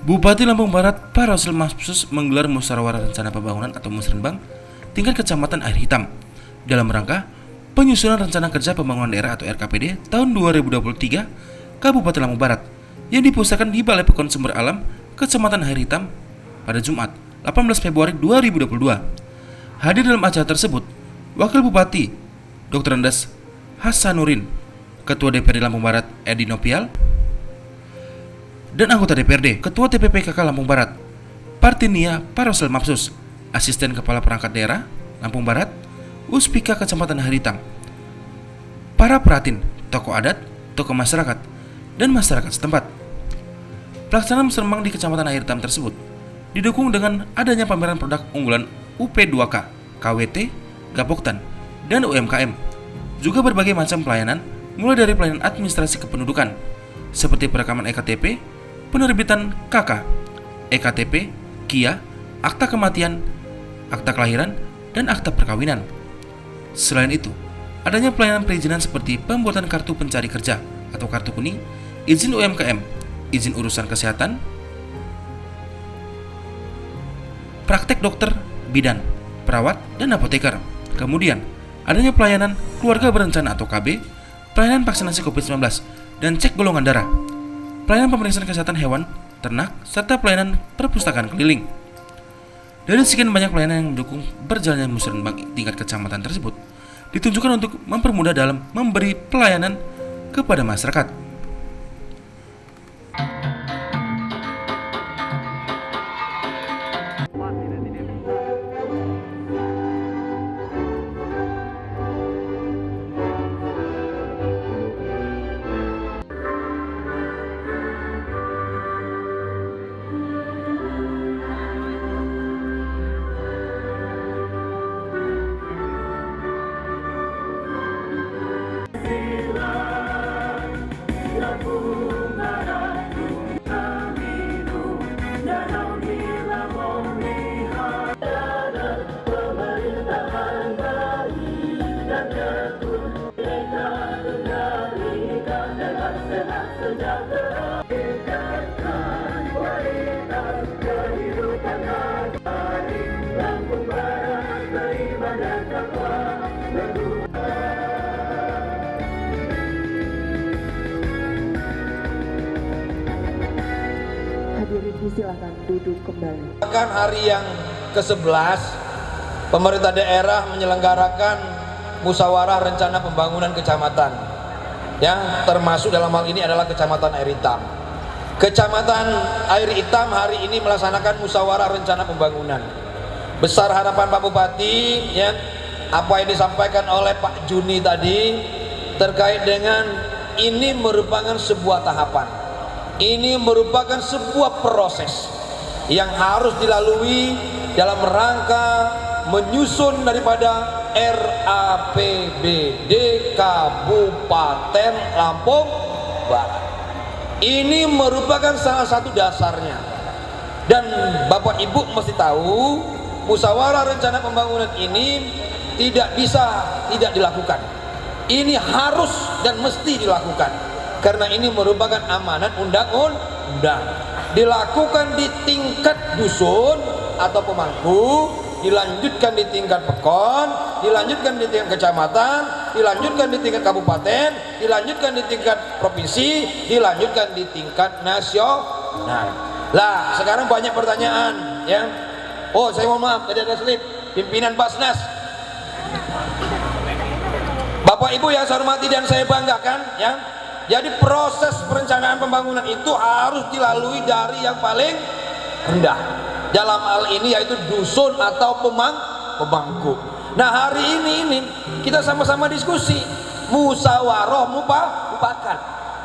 Bupati Lampung Barat Pak Rosil Mahfuz menggelar musyawarah rencana pembangunan atau musrenbang tingkat kecamatan Air Hitam dalam rangka penyusunan rencana kerja pembangunan daerah atau RKPD tahun 2023 Kabupaten Lampung Barat yang dipusatkan di Balai Pekon Sumber Alam Kecamatan Air Hitam pada Jumat 18 Februari 2022. Hadir dalam acara tersebut Wakil Bupati Dr. Andas Hasanuddin, Ketua DPRD Lampung Barat Edi Nopial, dan anggota DPRD, Ketua TPP KK Lampung Barat, Partinia Pak Rosil Mahfuz, Asisten Kepala Perangkat Daerah Lampung Barat, Uspika Kecamatan Air Hitam, para peratin, tokoh adat, tokoh masyarakat, dan masyarakat setempat. Pelaksanaan musrenbang di Kecamatan Air Hitam tersebut didukung dengan adanya pameran produk unggulan UP2K, KWT, Gapoktan, dan UMKM. Juga berbagai macam pelayanan, mulai dari pelayanan administrasi kependudukan, seperti perekaman EKTP, penerbitan KK, EKTP, KIA, akta kematian, akta kelahiran, dan akta perkawinan. Selain itu, adanya pelayanan perizinan seperti pembuatan kartu pencari kerja atau kartu kuning, izin UMKM, izin urusan kesehatan, praktek dokter, bidan, perawat, dan apoteker. Kemudian, adanya pelayanan keluarga berencana atau KB, pelayanan vaksinasi COVID-19, dan cek golongan darah, pelayanan pemeriksaan kesehatan hewan, ternak, serta pelayanan perpustakaan keliling. Dari sekian banyak pelayanan yang mendukung berjalannya musrenbang tingkat kecamatan tersebut, ditunjukkan untuk mempermudah dalam memberi pelayanan kepada masyarakat. Hadirin silakan duduk kembali. Kan hari yang ke-11 pemerintah daerah menyelenggarakan musyawarah rencana pembangunan kecamatan, yang termasuk dalam hal ini adalah Kecamatan Air Hitam. Kecamatan Air Hitam hari ini melaksanakan musyawarah rencana pembangunan. Besar harapan Pak Bupati, ya, apa yang disampaikan oleh Pak Juni tadi terkait dengan ini merupakan sebuah tahapan. Ini merupakan sebuah proses yang harus dilalui dalam rangka menyusun daripada RAPBD Kabupaten Lampung Barat. Ini merupakan salah satu dasarnya. Dan Bapak Ibu mesti tahu, musyawarah rencana pembangunan ini tidak bisa tidak dilakukan. Ini harus dan mesti dilakukan. Karena ini merupakan amanat undang-undang, dilakukan di tingkat dusun atau pemangku, dilanjutkan di tingkat pekon, dilanjutkan di tingkat kecamatan, dilanjutkan di tingkat kabupaten, dilanjutkan di tingkat provinsi, dilanjutkan di tingkat nasional. Lah, sekarang banyak pertanyaan, ya. Oh, saya mohon maaf, tadi ada slip pimpinan Basnas. Bapak Ibu yang saya hormati dan saya banggakan, ya. Jadi proses perencanaan pembangunan itu harus dilalui dari yang paling rendah. Dalam hal ini yaitu dusun atau pemangku. Nah, hari ini kita sama-sama diskusi musyawarah mufakat.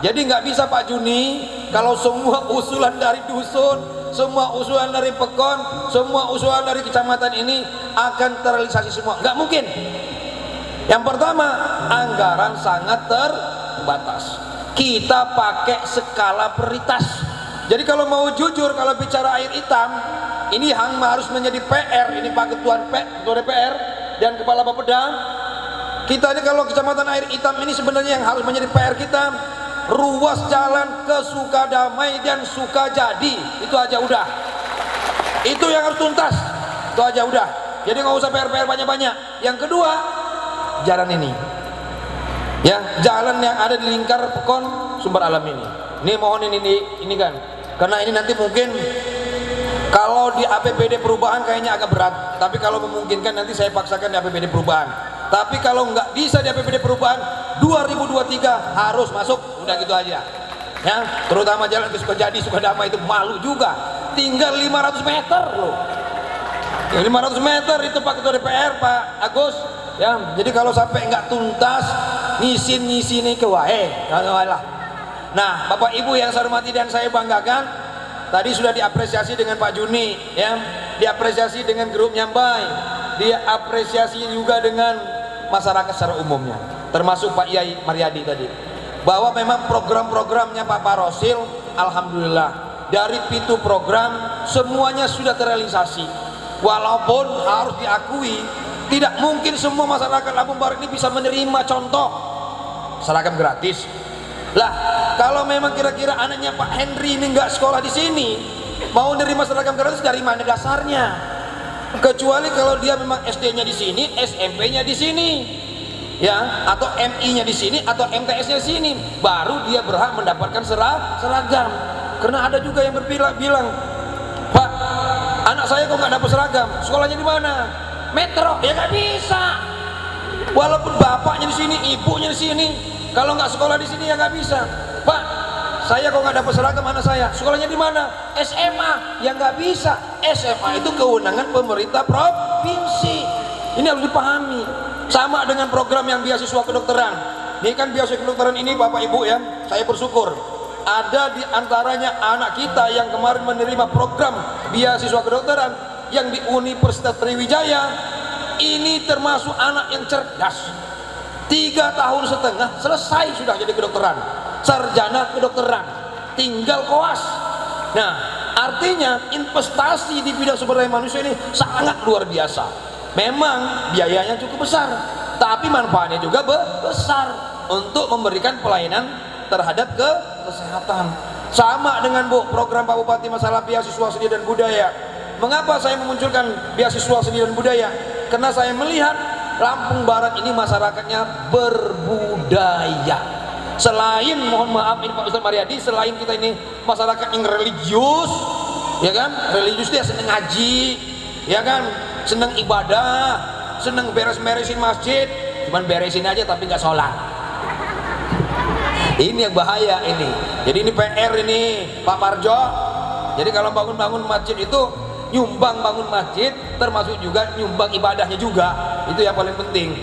Jadi nggak bisa Pak Juni kalau semua usulan dari dusun, semua usulan dari pekon, semua usulan dari kecamatan ini akan terrealisasi semua. Nggak mungkin. Yang pertama, anggaran sangat terbatas. Kita pakai skala prioritas. Jadi kalau mau jujur, kalau bicara Air Hitam, ini harus menjadi PR. Ini Pak Ketua DPR dan Kepala Bapeda. Kita ini kalau Kecamatan Air Hitam ini sebenarnya yang harus menjadi PR kita, ruas jalan ke Sukadamai dan Sukajadi, itu aja udah. Itu yang harus tuntas, itu aja udah. Jadi nggak usah PR-PR banyak-banyak. Yang kedua, jalan ini, ya, jalan yang ada di lingkar Pekon Sumber Alam ini. Ini mohon ini kan, karena ini nanti mungkin kalau di APBD perubahan kayaknya agak berat, tapi kalau memungkinkan nanti saya paksakan di APBD perubahan. Tapi kalau nggak bisa di APBD perubahan 2023 harus masuk, udah gitu aja. Ya, terutama jalan ke Sukajadi, Sukadamai itu malu juga. Tinggal 500 meter loh. Ya, 500 meter itu Pak Ketua DPR, Pak Agus. Ya, jadi kalau sampai nggak tuntas, ngisin ke wae, lah. Nah, Bapak Ibu yang saya hormati dan saya banggakan, tadi sudah diapresiasi dengan Pak Juni, ya, diapresiasi dengan grup Nyambai, diapresiasi juga dengan masyarakat secara umumnya, termasuk Pak Yai Mariadi tadi, bahwa memang program-programnya Pak Parosil, alhamdulillah dari pintu program semuanya sudah terrealisasi. Walaupun harus diakui tidak mungkin semua masyarakat Lampung Barat ini bisa menerima, contoh seragam gratis. Lah, kalau memang kira-kira anaknya Pak Henry ini nggak sekolah di sini, mau nerima seragam gratis dari mana dasarnya? Kecuali kalau dia memang SD-nya di sini, SMP-nya di sini, ya, atau MI-nya di sini, atau MTS-nya di sini, baru dia berhak mendapatkan seragam. Karena ada juga yang bilang, Pak, anak saya kok nggak dapat seragam, sekolahnya di mana? Metro, ya nggak bisa. Walaupun bapaknya di sini, ibunya di sini, kalau nggak sekolah di sini ya nggak bisa. Pak, saya kok nggak dapat seragam anak saya, sekolahnya di mana? SMA, ya nggak bisa. SMA itu kewenangan pemerintah provinsi. Ini harus dipahami. Sama dengan program yang beasiswa kedokteran. Ini kan beasiswa kedokteran ini Bapak Ibu ya, saya bersyukur ada di antaranya anak kita yang kemarin menerima program beasiswa kedokteran yang di Universitas Sriwijaya. Ini termasuk anak yang cerdas. 3,5 tahun selesai sudah jadi kedokteran, sarjana kedokteran, tinggal koas. Nah, artinya investasi di bidang sumber daya manusia ini sangat luar biasa. Memang biayanya cukup besar, tapi manfaatnya juga besar untuk memberikan pelayanan terhadap kesehatan. Sama dengan program Pak Bupati masalah beasiswa seni dan budaya. Mengapa saya memunculkan beasiswa seni dan budaya? Karena saya melihat Lampung Barat ini masyarakatnya berbudaya. Selain, mohon maaf ini Pak Ustaz Mariadi, selain kita ini masyarakat yang religius, ya kan, religius dia seneng ngaji, ya kan, seneng ibadah, seneng beresin masjid, cuman beresin aja tapi nggak sholat. Ini yang bahaya ini. Jadi ini PR ini Pak Parjo. Jadi kalau bangun masjid itu nyumbang bangun masjid, termasuk juga nyumbang ibadahnya juga, itu yang paling penting.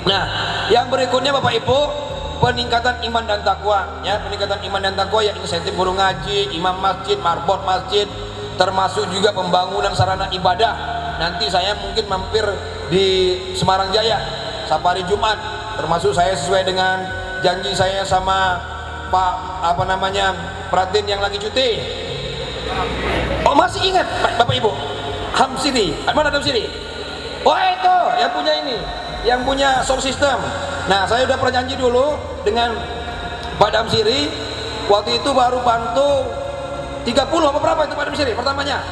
Nah, yang berikutnya Bapak Ibu, peningkatan iman dan takwa, ya, peningkatan iman dan takwa, ya, insentif guru ngaji, imam masjid, marbot masjid, termasuk juga pembangunan sarana ibadah. Nanti saya mungkin mampir di Semarang Jaya safari Jumat, termasuk saya sesuai dengan janji saya sama Pak Pratin yang lagi cuti. Oh, masih ingat Bapak Ibu Hamsiri, mana Hamsiri? Oh, itu yang punya ini, yang punya sound system. Nah, saya udah pernah janji dulu dengan Pak Damsiri, waktu itu baru bantu 30 apa berapa itu Pak Damsiri pertamanya?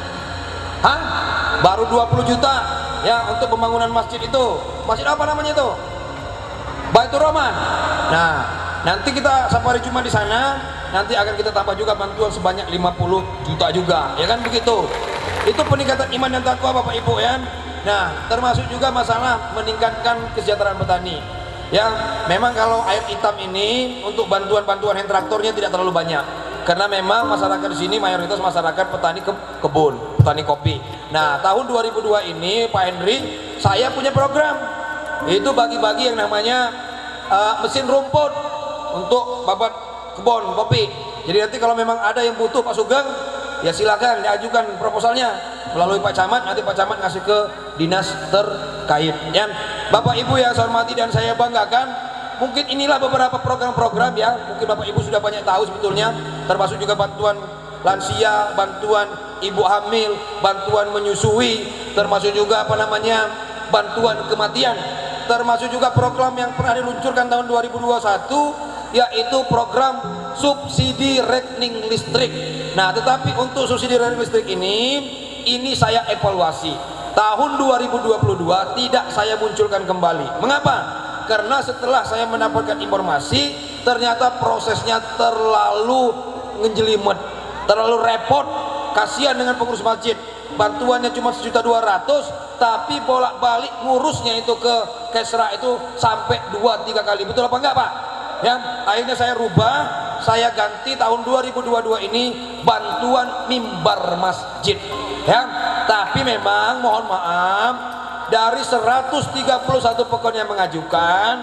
Hah? Baru 20 juta ya untuk pembangunan masjid itu. Masjid apa namanya itu? Baitur Rahman. Nah, nanti kita safari cuma di sana, nanti akan kita tambah juga bantuan sebanyak 50 juta juga, ya kan begitu. Itu peningkatan iman dan takwa Bapak Ibu ya. Nah, termasuk juga masalah meningkatkan kesejahteraan petani. Ya, memang kalau air hitam ini untuk bantuan-bantuan hand traktornya tidak terlalu banyak. Karena memang masyarakat di sini mayoritas masyarakat petani kebun, petani kopi. Nah, tahun 2002 ini Pak Henry, saya punya program. Itu bagi-bagi yang namanya mesin rumput untuk babat kebun kopi. Jadi nanti kalau memang ada yang butuh Pak Sugeng, ya silakan diajukan proposalnya melalui Pak Camat, nanti Pak Camat ngasih ke dinas terkait. Ya, Bapak Ibu yang saya hormati dan saya banggakan, mungkin inilah beberapa program-program ya, mungkin Bapak Ibu sudah banyak tahu sebetulnya, termasuk juga bantuan lansia, bantuan ibu hamil, bantuan menyusui, termasuk juga bantuan kematian, termasuk juga program yang pernah diluncurkan tahun 2021, yaitu program subsidi rekening listrik. Nah, tetapi untuk subsidi rekening listrik ini saya evaluasi. Tahun 2022 tidak saya munculkan kembali. Mengapa? Karena setelah saya mendapatkan informasi, ternyata prosesnya terlalu ngejelimet, terlalu repot. Kasihan dengan pengurus masjid, bantuannya cuma 1.200.000, tapi bolak-balik ngurusnya itu ke Kesra itu sampai 2-3 kali. Betul apa enggak, Pak? Ya, akhirnya saya rubah, saya ganti tahun 2022 ini bantuan mimbar masjid. Ya, tapi memang mohon maaf, dari 131 pekon yang mengajukan,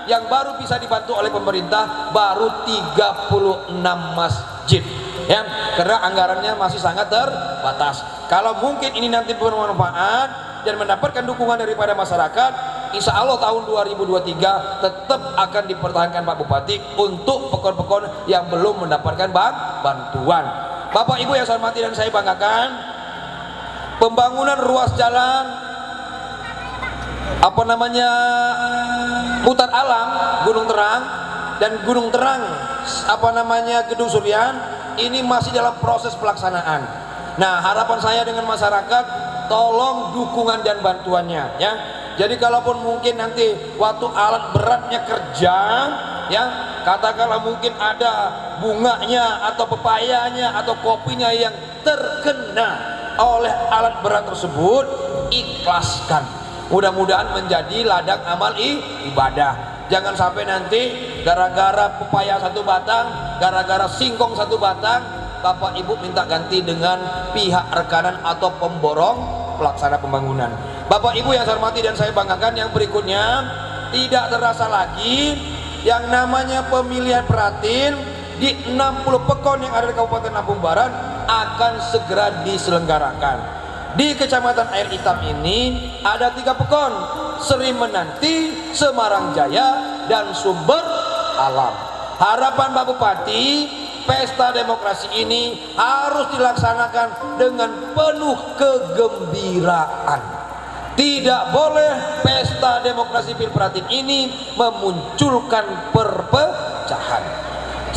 yang baru bisa dibantu oleh pemerintah baru 36 masjid. Ya, karena anggarannya masih sangat terbatas. Kalau mungkin ini nanti bermanfaat dan mendapatkan dukungan daripada masyarakat, insya Allah tahun 2023 tetap akan dipertahankan Pak Bupati untuk pekon-pekon yang belum mendapatkan bantuan. Bapak Ibu yang saya hormati dan saya banggakan, pembangunan ruas jalan Hutan Alam Gunung Terang dan Gunung Terang Gedung Suryan ini masih dalam proses pelaksanaan. Nah, harapan saya dengan masyarakat, tolong dukungan dan bantuannya ya. Jadi kalaupun mungkin nanti waktu alat beratnya kerja ya, katakanlah mungkin ada bunganya atau pepayanya atau kopinya yang terkena oleh alat berat tersebut, ikhlaskan. Mudah-mudahan menjadi ladang amal ibadah. Jangan sampai nanti gara-gara pepaya 1 batang, gara-gara singkong 1 batang, Bapak Ibu minta ganti dengan pihak rekanan atau pemborong pelaksana pembangunan. Bapak Ibu yang saya hormati dan saya banggakan, yang berikutnya tidak terasa lagi yang namanya pemilihan Pratin di 60 pekon yang ada di Kabupaten Lampung Barat akan segera diselenggarakan. Di Kecamatan Air Hitam ini ada 3 pekon: Sri Menanti, Semarang Jaya, dan Sumber Alam. Harapan Pak Bupati, pesta demokrasi ini harus dilaksanakan dengan penuh kegembiraan. Tidak boleh pesta demokrasi Pilpratin ini memunculkan perpecahan.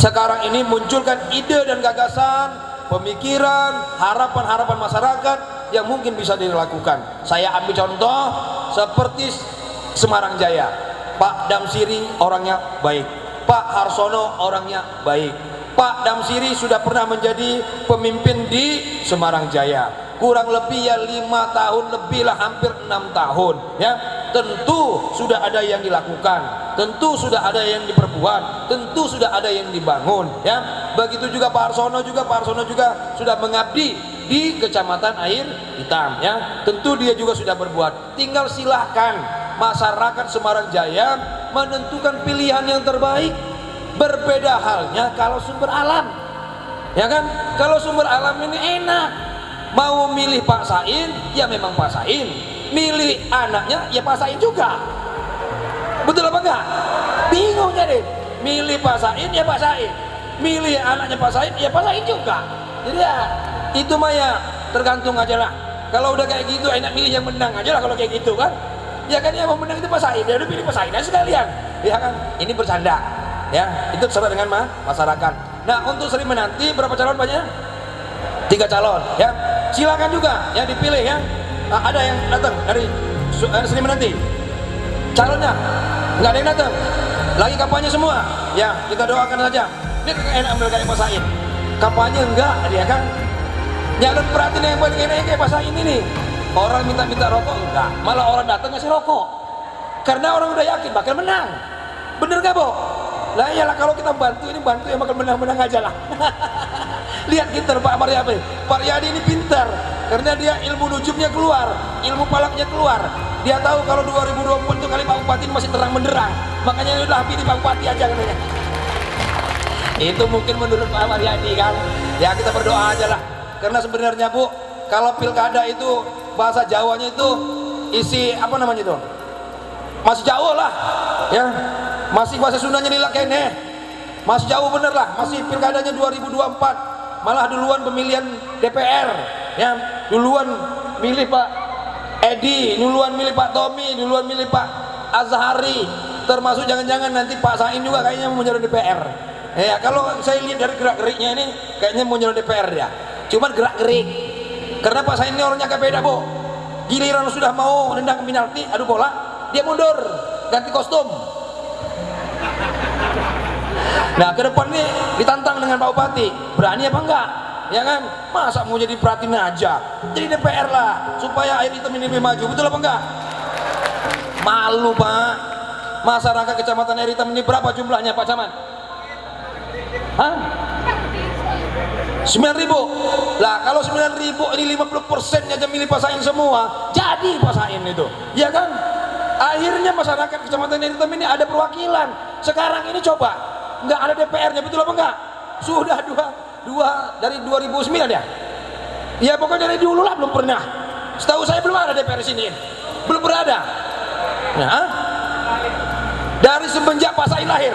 Sekarang ini munculkan ide dan gagasan, pemikiran, harapan-harapan masyarakat yang mungkin bisa dilakukan. Saya ambil contoh seperti Semarang Jaya. Pak Damsiri orangnya baik, Pak Harsono orangnya baik. Pak Damsiri sudah pernah menjadi pemimpin di Semarang Jaya, kurang lebih ya 5 tahun lebih lah, hampir 6 tahun ya. Tentu sudah ada yang dilakukan, tentu sudah ada yang diperbuat, tentu sudah ada yang dibangun ya. Begitu juga Pak Harsono juga sudah mengabdi di Kecamatan Air Hitam ya. Tentu dia juga sudah berbuat. Tinggal silahkan masyarakat Semarang Jaya menentukan pilihan yang terbaik. Berbeda halnya kalau Sumber Alam ya kan. Kalau Sumber Alam ini enak, mau milih Pak Sain ya memang Pak Sain, milih anaknya ya Pak Sain juga. Betul apa enggak? Bingung jadi. Milih Pak Sain ya Pak Sain, milih anaknya Pak Sain ya Pak Sain juga. Jadi ya itu mah ya tergantung aja lah. Kalau udah kayak gitu enak milih yang menang aja lah kalau kayak gitu kan. Ya kan, yang mau menang itu Pak Sain, ya udah pilih Pak Sain aja sekalian. Ya kan, ini bercanda. Ya, itu terserah dengan masyarakat. Nah, untuk Sri Menanti berapa calon banyak? 3 calon ya. Silakan juga yang dipilih ya. Nah, ada yang datang dari Sri Menanti. Calonnya nggak ada yang datang. Lagi kampanye semua. Ya, kita doakan saja. Ini enak ambil kayak Pak Sain. Kampanye enggak dia kan. Nyalon Pratin yang paling enak kayak Pak Sain ini. Orang minta rokok enggak, malah orang datang ngasih rokok. Karena orang udah yakin bakal menang. Bener gak, Bo? Lah iyalah, kalau kita bantu yang bakal menang-menang aja lah. Lihat pinter Pak Maryadi. Pak Maryadi ini pintar karena dia ilmu nujumnya keluar, ilmu palaknya keluar. Dia tahu kalau 2024 itu kali Pak Bupati masih terang benderang. Makanya udah pilih Pak Bupati aja katanya. Itu mungkin menurut Pak Maryadi kan. Ya kita berdoa aja lah. Karena sebenarnya Bu, kalau pilkada itu bahasa Jawanya itu isi apa namanya itu? Masih jauh lah. Ya. Masih bahasa Sundanya nilai kene. Masih jauh bener lah. Masih pilkadanya 2024. Malah duluan pemilihan DPR. Ya, duluan milih Pak Edi, duluan milih Pak Tommy, duluan milih Pak Azhari. Termasuk jangan-jangan nanti Pak Sain juga kayaknya mau menjadi DPR. Ya kalau saya lihat dari gerak-geriknya ini kayaknya mau nyalon DPR dia. Cuman gerak-gerik. Karena Pak Sain ini orangnya agak beda, Bu. Giliran sudah mau nendang penalti, adu bola, dia mundur, ganti kostum. Nah, ke depan nih ditantang dengan Pak Bupati, berani apa enggak? Ya kan? Masa mau jadi Pratin aja? Jadi DPR lah, supaya air hitam ini lebih maju, betul apa enggak? Malu, Pak. Masyarakat Kecamatan Air Hitam ini berapa jumlahnya, Pak Camat? Hah? 9.000. Lah kalau 9.000 ini 50% aja milih Pak Sain semua, jadi Pak Sain itu. Ya kan? Akhirnya masyarakat Kecamatan Air Hitam ini ada perwakilan. Sekarang ini coba nggak ada DPR-nya, betul apa enggak? Sudah dua dari 2009 ya? Ya pokoknya dari dulu lah belum pernah. Setahu saya belum ada DPR di sini. Belum berada. Nah, dari semenjak Pak Sain lahir.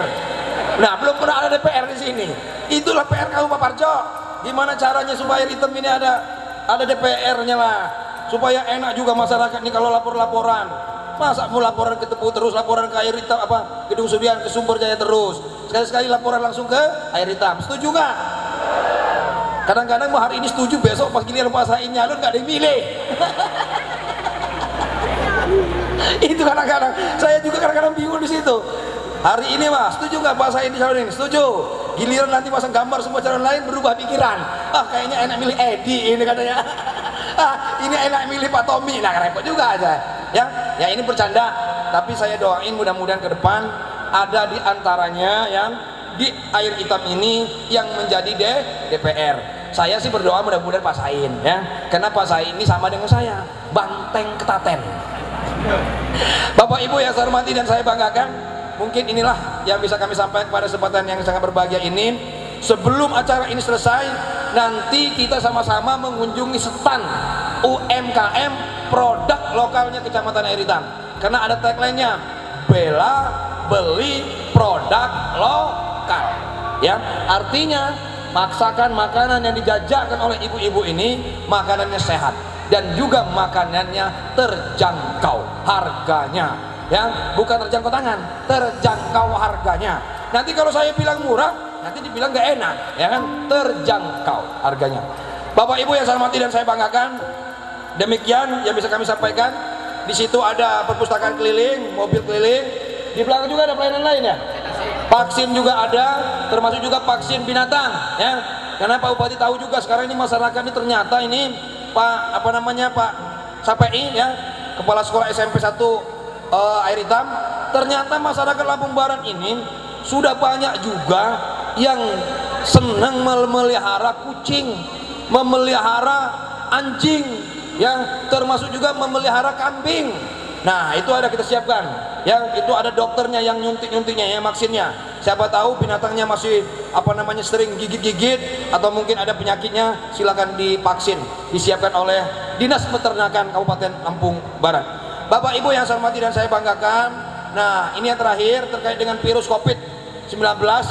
Nah, belum pernah ada DPR di sini. Itulah PR kamu Pak Parjo. Gimana caranya supaya hitam ini ada DPR-nya lah. Supaya enak juga masyarakat ini kalau laporan. Masa mau laporan ke Tepu terus, laporan ke Air Hitam apa Gedung Sudian, ke Sumber Jaya terus. Sekali-sekali laporan langsung ke Air Hitam. Setuju nggak? Kadang-kadang mau hari ini setuju, besok pas giliran Pak Sain nyalon nggak ada yang milih. Itu kadang-kadang saya juga kadang-kadang bingung di situ. Hari ini Mas, setuju nggak Pak Sain dicalonin? Setuju. Giliran nanti pasang gambar semua calon lain berubah pikiran. Kayaknya enak milih Edi ini katanya. Ini enak milih Pak Tommy. Nah, repot juga aja. Ya ini bercanda. Tapi saya doain mudah-mudahan ke depan ada di antaranya yang di Air Hitam ini yang menjadi DPR. Saya sih berdoa mudah-mudahan Pak Sain ya. Karena Pak Sain ini sama dengan saya, banteng ketaten. Bapak Ibu yang saya hormati dan saya banggakan, mungkin inilah yang bisa kami sampaikan pada kesempatan yang sangat berbahagia ini. Sebelum acara ini selesai, nanti kita sama-sama mengunjungi stand UMKM produk lokalnya Kecamatan Air Hitam. Karena ada tagline-nya, bela beli produk lokal. Ya, artinya maksakan makanan yang dijajakan oleh ibu-ibu ini makanannya sehat dan juga makanannya terjangkau harganya. Ya, bukan terjangkau tangan, terjangkau harganya. Nanti kalau saya bilang murah, nanti dibilang gak enak, ya kan? Terjangkau harganya. Bapak Ibu yang saya hormati dan saya banggakan, demikian yang bisa kami sampaikan. Di situ ada perpustakaan keliling, mobil keliling. Di belakang juga ada pelayanan lain ya. Vaksin juga ada, termasuk juga vaksin binatang, ya. Karena Pak Bupati tahu juga sekarang ini masyarakat ini ternyata ini Pak Sapei ya, Kepala Sekolah SMP 1 Air Hitam, ternyata masyarakat Lampung Barat ini sudah banyak juga yang senang memelihara kucing, memelihara anjing, ya, termasuk juga memelihara kambing. Nah, itu ada kita siapkan, ya, itu ada dokternya yang nyuntiknya, ya, vaksinnya. Siapa tahu binatangnya masih sering gigit-gigit atau mungkin ada penyakitnya, silakan divaksin, disiapkan oleh Dinas Peternakan Kabupaten Lampung Barat. Bapak Ibu yang saya hormati dan saya banggakan, nah ini yang terakhir terkait dengan virus COVID-19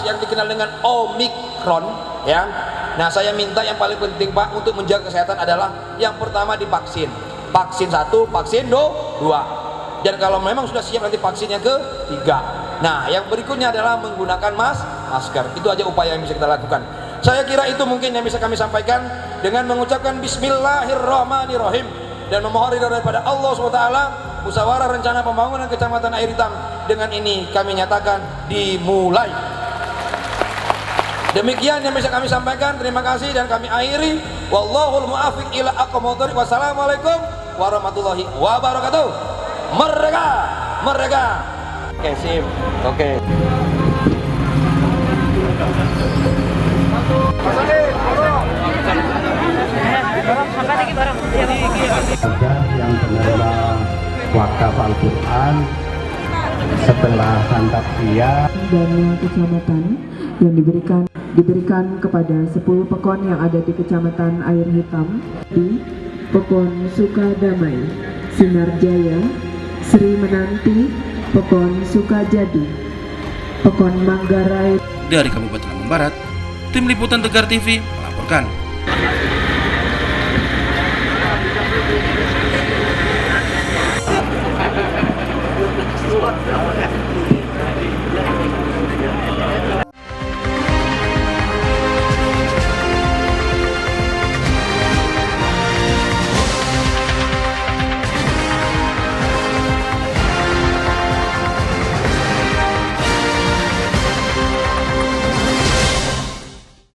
yang dikenal dengan Omikron, ya. Nah, saya minta yang paling penting Pak untuk menjaga kesehatan adalah yang pertama divaksin. Vaksin 1, vaksin 2. Dan kalau memang sudah siap nanti vaksinnya ke-3. Nah, yang berikutnya adalah menggunakan masker. Itu aja upaya yang bisa kita lakukan. Saya kira itu mungkin yang bisa kami sampaikan dengan mengucapkan Bismillahirrahmanirrahim dan memohon ridho daripada Allah SWT. Musyawarah rencana pembangunan Kecamatan Air Hitam dengan ini kami nyatakan dimulai. Demikian yang bisa kami sampaikan. Terima kasih dan kami akhiri. Wallahul muwaffiq ila aqwamit thoriq. Wassalamualaikum warahmatullahi wabarakatuh. Merdeka, merdeka. Oke, sip. Oke. Yang penerima wakaf Al-Quran setelah santap siang Dana kecamatan yang diberikan kepada 10 pekon yang ada di Kecamatan Air Hitam di Pekon Sukadamai, Sinar Jaya, Sri Menanti, Pekon Sukajadi, Pekon Manggarai. Dari Kabupaten Lampung Barat, Tim Liputan Tegar TV melaporkan.